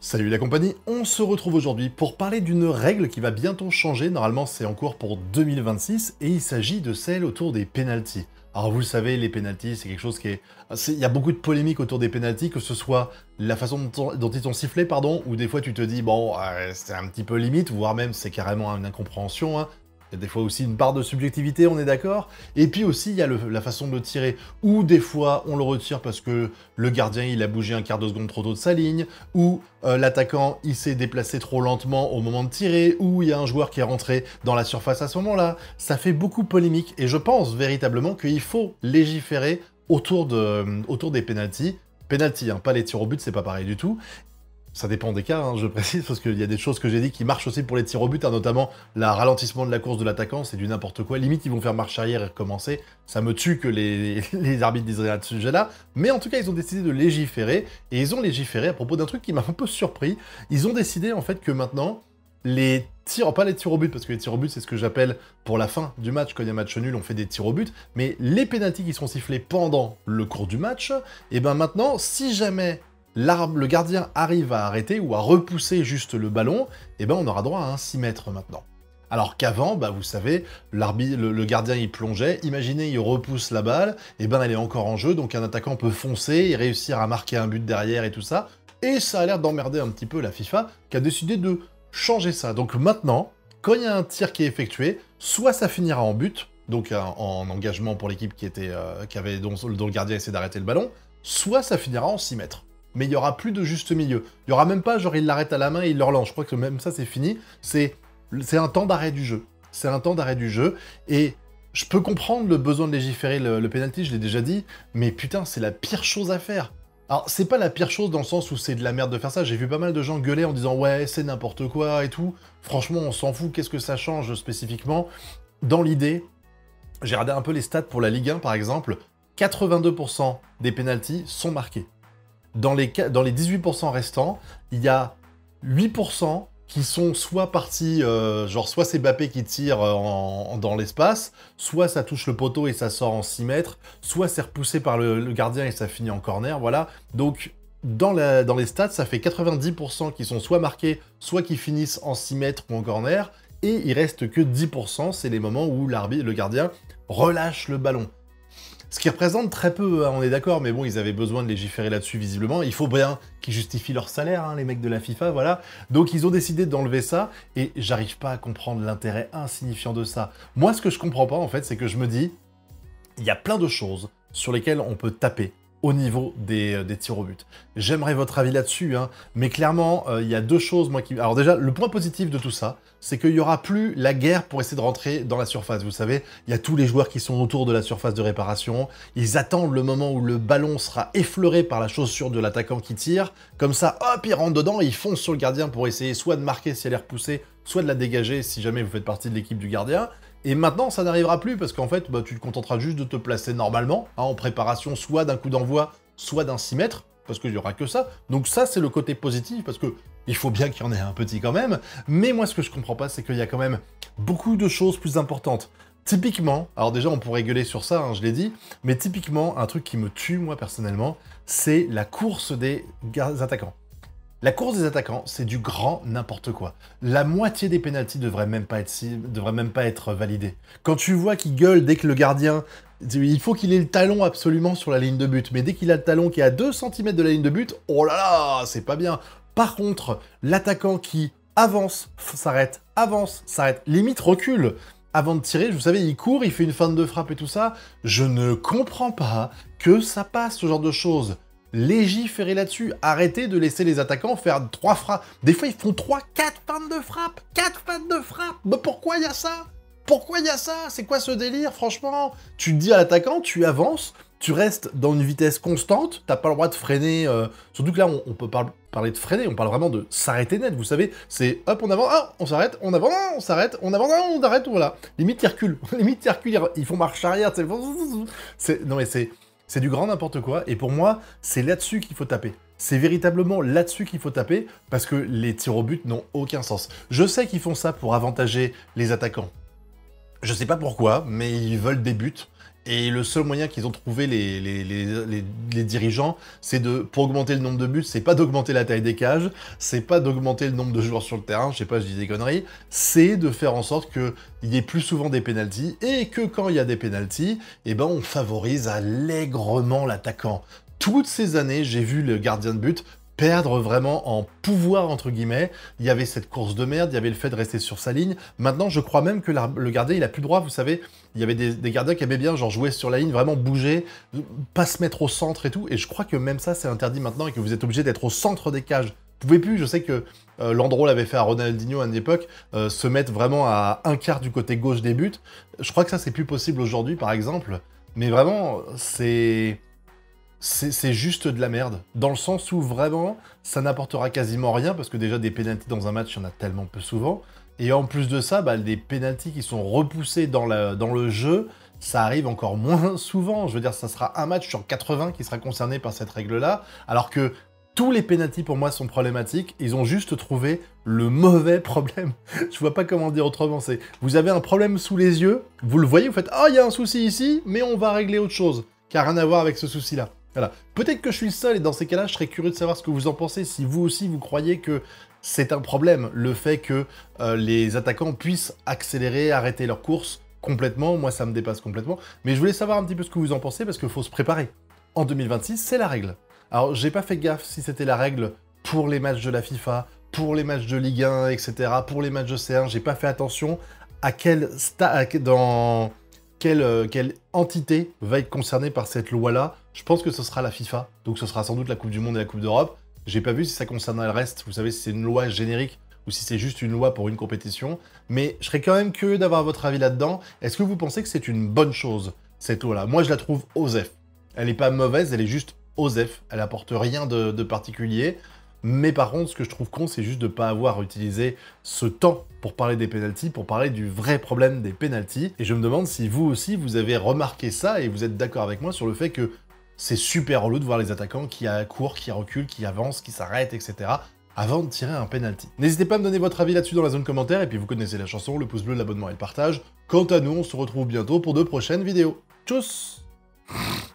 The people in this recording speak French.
Salut la compagnie, on se retrouve aujourd'hui pour parler d'une règle qui va bientôt changer, normalement c'est en cours pour 2026, et il s'agit de celle autour des pénaltys. Alors vous le savez, les pénaltys c'est quelque chose qui est... Il y a beaucoup de polémiques autour des pénaltys, que ce soit la façon dont ils sont sifflés, pardon, ou des fois tu te dis, bon, c'est un petit peu limite, voire même c'est carrément une incompréhension, hein. Il y a des fois aussi une part de subjectivité, on est d'accord. Et puis aussi, il y a la façon de tirer, ou des fois, on le retire parce que le gardien, il a bougé un quart de seconde trop tôt de sa ligne, ou l'attaquant, il s'est déplacé trop lentement au moment de tirer, ou il y a un joueur qui est rentré dans la surface à ce moment-là. Ça fait beaucoup polémique, et je pense véritablement qu'il faut légiférer autour des pénaltys. Pénalty, hein, pas les tirs au but, c'est pas pareil du tout. Ça dépend des cas, hein, je précise, parce qu'il y a des choses que j'ai dit qui marchent aussi pour les tirs au but, hein, notamment le ralentissement de la course de l'attaquant, c'est du n'importe quoi. Limite, ils vont faire marche arrière et recommencer. Ça me tue que les arbitres disent rien à ce sujet-là. Mais en tout cas, ils ont décidé de légiférer, et ils ont légiféré à propos d'un truc qui m'a un peu surpris. Ils ont décidé, en fait, que maintenant, les tirs, pas les tirs au but, parce que les tirs au but, c'est ce que j'appelle pour la fin du match, quand il y a match nul, on fait des tirs au but, mais les pénaltys qui sont sifflés pendant le cours du match, et ben maintenant, si jamais le gardien arrive à arrêter ou à repousser juste le ballon, et ben on aura droit à un 6 mètres maintenant. Alors qu'avant, bah vous savez, le gardien il plongeait, imaginez il repousse la balle, et ben elle est encore en jeu, donc un attaquant peut foncer et réussir à marquer un but derrière et tout ça, et ça a l'air d'emmerder un petit peu la FIFA, qui a décidé de changer ça. Donc maintenant, quand il y a un tir qui est effectué, soit ça finira en but, donc en engagement pour l'équipe dont le gardien essaie d'arrêter le ballon, soit ça finira en 6 mètres. Mais il n'y aura plus de juste milieu. Il n'y aura même pas, genre, il l'arrête à la main et il le relance. Je crois que même ça, c'est fini. C'est un temps d'arrêt du jeu. C'est un temps d'arrêt du jeu. Et je peux comprendre le besoin de légiférer le penalty, je l'ai déjà dit, mais putain, c'est la pire chose à faire. Alors, c'est pas la pire chose dans le sens où c'est de la merde de faire ça. J'ai vu pas mal de gens gueuler en disant « Ouais, c'est n'importe quoi et tout. » Franchement, on s'en fout. Qu'est-ce que ça change spécifiquement? Dans l'idée, j'ai regardé un peu les stats pour la Ligue 1, par exemple. 82% des penaltys sont marqués. Dans les 18% restants, il y a 8% qui sont soit partis, genre soit c'est Mbappé qui tire dans l'espace, soit ça touche le poteau et ça sort en 6 mètres, soit c'est repoussé par le gardien et ça finit en corner, voilà. Donc, dans les stats, ça fait 90% qui sont soit marqués, soit qui finissent en 6 mètres ou en corner, et il reste que 10%, c'est les moments où le gardien relâche le ballon. Ce qui représente très peu, hein, on est d'accord, mais bon, ils avaient besoin de légiférer là-dessus, visiblement. Il faut bien qu'ils justifient leur salaire, hein, les mecs de la FIFA, voilà. Donc, ils ont décidé d'enlever ça, et j'arrive pas à comprendre l'intérêt insignifiant de ça. Moi, ce que je comprends pas, en fait, c'est que je me dis, il y a plein de choses sur lesquelles on peut taper au niveau des tirs au but. J'aimerais votre avis là-dessus, hein, mais clairement, il y a deux choses, moi, qui... Alors déjà, le point positif de tout ça, c'est qu'il n'y aura plus la guerre pour essayer de rentrer dans la surface. Vous savez, il y a tous les joueurs qui sont autour de la surface de réparation, ils attendent le moment où le ballon sera effleuré par la chaussure de l'attaquant qui tire, comme ça, hop, ils rentrent dedans et ils foncent sur le gardien pour essayer soit de marquer si elle est repoussée, soit de la dégager si jamais vous faites partie de l'équipe du gardien. Et maintenant, ça n'arrivera plus, parce qu'en fait, bah, tu te contenteras juste de te placer normalement, hein, en préparation, soit d'un coup d'envoi, soit d'un 6 mètres, parce qu'il n'y aura que ça. Donc ça, c'est le côté positif, parce que il faut bien qu'il y en ait un petit quand même. Mais moi, ce que je comprends pas, c'est qu'il y a quand même beaucoup de choses plus importantes. Typiquement, alors déjà, on pourrait gueuler sur ça, hein, je l'ai dit, mais typiquement, un truc qui me tue, moi, personnellement, c'est la course des attaquants. La course des attaquants, c'est du grand n'importe quoi. La moitié des pénaltys devraient même pas être validés. Quand tu vois qu'il gueule dès que le gardien... Il faut qu'il ait le talon absolument sur la ligne de but, mais dès qu'il a le talon qui est à 2 cm de la ligne de but, oh là là, c'est pas bien. Par contre, l'attaquant qui avance, s'arrête, limite recule avant de tirer, vous savez, il court, il fait une feinte de frappe et tout ça, je ne comprends pas que ça passe, ce genre de choses. Légiférer là-dessus, arrêtez de laisser les attaquants faire 3 frappes. Des fois, ils font 3, 4 feintes de frappe, 4 feintes de frappe. Mais pourquoi il y a ça? Pourquoi il y a ça? C'est quoi ce délire, franchement? Tu te dis à l'attaquant, tu avances, tu restes dans une vitesse constante, t'as pas le droit de freiner, surtout que là, on peut parler de freiner, on parle vraiment de s'arrêter net, vous savez, c'est hop, on avance, ah, on s'arrête, on avance, on s'arrête, on avance, on arrête, voilà. Limite, ils reculent, ils font marche arrière, non mais c'est du grand n'importe quoi, et pour moi, c'est là-dessus qu'il faut taper. C'est véritablement là-dessus qu'il faut taper, parce que les tirs au but n'ont aucun sens. Je sais qu'ils font ça pour avantager les attaquants. Je sais pas pourquoi, mais ils veulent des buts. Et le seul moyen qu'ils ont trouvé les dirigeants, c'est pour augmenter le nombre de buts, c'est pas d'augmenter la taille des cages, c'est pas d'augmenter le nombre de joueurs sur le terrain, je sais pas, je dis des conneries, c'est de faire en sorte qu'il y ait plus souvent des pénaltys, et que quand il y a des pénaltys, eh ben on favorise allègrement l'attaquant. Toutes ces années, j'ai vu le gardien de but perdre vraiment en pouvoir, entre guillemets. Il y avait cette course de merde, il y avait le fait de rester sur sa ligne. Maintenant, je crois même que le gardien, il a plus droit, vous savez. Il y avait des gardiens qui aimaient bien, genre, jouer sur la ligne, vraiment bouger, pas se mettre au centre et tout. Et je crois que même ça, c'est interdit maintenant et que vous êtes obligé d'être au centre des cages. Vous pouvez plus, je sais que Landreau l'avait fait à Ronaldinho à une époque, se mettre vraiment à un quart du côté gauche des buts. Je crois que ça, c'est plus possible aujourd'hui, par exemple. Mais vraiment, c'est juste de la merde, dans le sens où vraiment, ça n'apportera quasiment rien, parce que déjà des pénaltys dans un match, il y en a tellement peu souvent, et en plus de ça, bah, les pénaltys qui sont repoussés dans le jeu, ça arrive encore moins souvent. Je veux dire, ça sera un match sur 80 qui sera concerné par cette règle-là, alors que tous les pénaltys pour moi sont problématiques, ils ont juste trouvé le mauvais problème. Je vois pas comment dire autrement, c'est vous avez un problème sous les yeux, vous le voyez, vous faites « Ah, il y a un souci ici, mais on va régler autre chose », qui n'a rien à voir avec ce souci-là. Voilà. Peut-être que je suis le seul, et dans ces cas-là, je serais curieux de savoir ce que vous en pensez, si vous aussi vous croyez que c'est un problème, le fait que les attaquants puissent accélérer, arrêter leur course complètement. Moi, ça me dépasse complètement. Mais je voulais savoir un petit peu ce que vous en pensez, parce qu'il faut se préparer. En 2026, c'est la règle. Alors, j'ai pas fait gaffe si c'était la règle pour les matchs de la FIFA, pour les matchs de Ligue 1, etc., pour les matchs de C1, j'ai pas fait attention à quelle entité va être concernée par cette loi-là. Je pense que ce sera la FIFA, donc ce sera sans doute la Coupe du Monde et la Coupe d'Europe. J'ai pas vu si ça concernera le reste, vous savez, si c'est une loi générique ou si c'est juste une loi pour une compétition. Mais je serais quand même curieux d'avoir votre avis là-dedans. Est-ce que vous pensez que c'est une bonne chose, cette loi-là? Moi, je la trouve osef. Elle est pas mauvaise, elle est juste osef. Elle apporte rien de particulier. Mais par contre, ce que je trouve con, c'est juste de ne pas avoir utilisé ce temps pour parler des pénaltys, pour parler du vrai problème des pénaltys. Et je me demande si vous aussi, vous avez remarqué ça et vous êtes d'accord avec moi sur le fait que c'est super relou de voir les attaquants qui courent, qui reculent, qui avancent, qui s'arrêtent, etc. avant de tirer un penalty. N'hésitez pas à me donner votre avis là-dessus dans la zone commentaire, et puis vous connaissez la chanson, le pouce bleu, l'abonnement et le partage. Quant à nous, on se retrouve bientôt pour de prochaines vidéos. Tchuss!